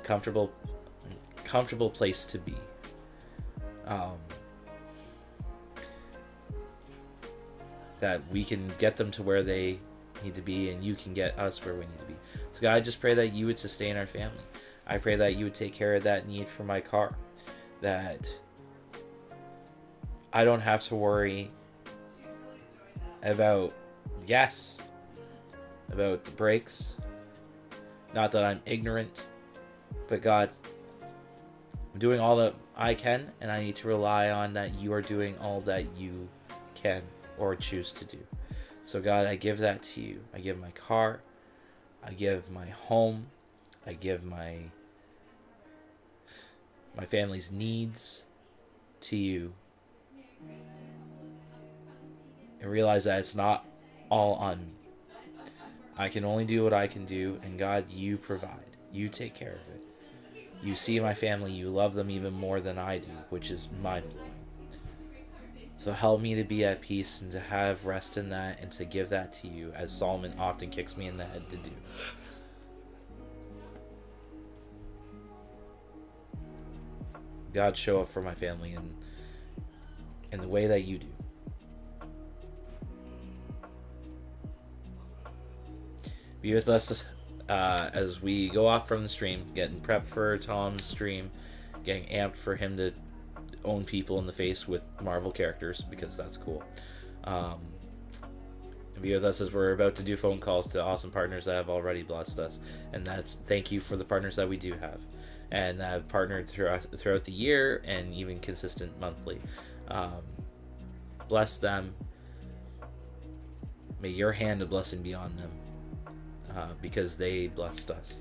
comfortable place to be. That we can get them to where they need to be, and you can get us where we need to be. So God, I just pray that you would sustain our family. I pray that you would take care of that need for my car, that I don't have to worry about about the breaks. Not that I'm ignorant, but God, I'm doing all that I can, and I need to rely on that you are doing all that you can or choose to do. So God, I give that to you. I give my car, I give my home, I give my family's needs to you, and realize that it's not all on me. I can only do what I can do, and God, you provide. You take care of it. You see my family, you love them even more than I do, which is mind-blowing. So help me to be at peace and to have rest in that and to give that to you, as Solomon often kicks me in the head to do. God, show up for my family in the way that you do. Be with us as we go off from the stream, getting prepped for Tom's stream, getting amped for him to own people in the face with Marvel characters, because that's cool. And be with us as we're about to do phone calls to awesome partners that have already blessed us. And that's thank you for the partners that we do have and that have partnered throughout the year and even consistent monthly. Bless them. May your hand of blessing be on them. Because they blessed us.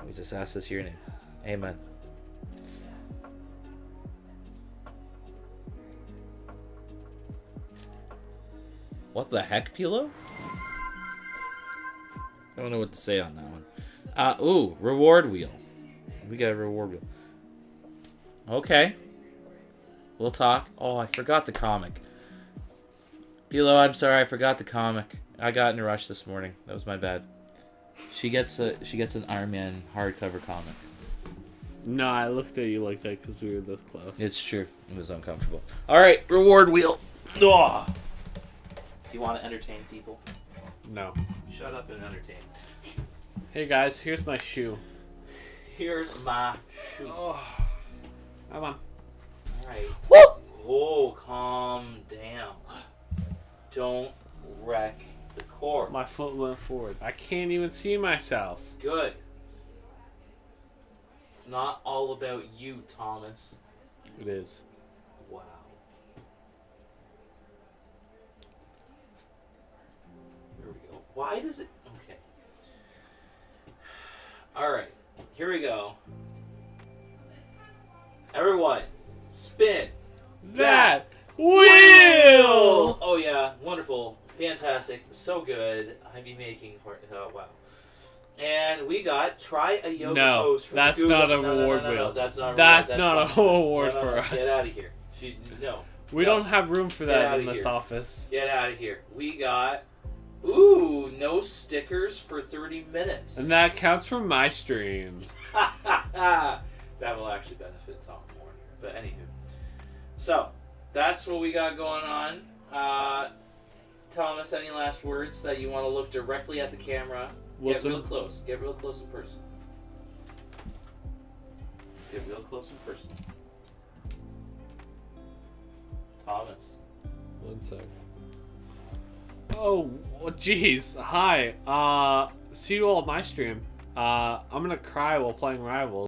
We just ask this in your name. Amen. What the heck, Pilo? I don't know what to say on that one. Ooh, reward wheel. We got a reward wheel. Okay. We'll talk. Oh, I forgot the comic. Pilo, I'm sorry, I forgot the comic. I got in a rush this morning. That was my bad. She gets an Iron Man hardcover comic. No, I looked at you like that because we were this close. It's true. It was uncomfortable. All right, reward wheel. Ugh. Do you want to entertain people? No. Shut up and entertain. Hey guys, here's my shoe. Here's my shoe. Oh. Come on. All right. Woo! Oh, calm down. Don't wreck the cord. My foot went forward. I can't even see myself. Good. It's not all about you, Thomas. It is. Wow. Here we go. Why does it... Okay. Alright. Here we go. Everyone, spin That wheel! Oh yeah, wonderful, fantastic, so good. I'd be making... Oh, wow. And we got try a yoga pose from that's Google. not a No, reward no, wheel. That's not a That's reward. not a reward for us. Get out of here. No. We No. don't have room for Get that out in of this here. office. Get out of here. We got... Ooh, no stickers for 30 minutes. And that counts for my stream. That will actually benefit Tom more. But anywho. So, that's what we got going on. Thomas, any last words that you want to look directly at the camera? Wilson? Get real close. Get real close in person. Get real close in person. Thomas. 1 sec. Oh, jeez. Hi. See you all at my stream. I'm gonna cry while playing Rivals.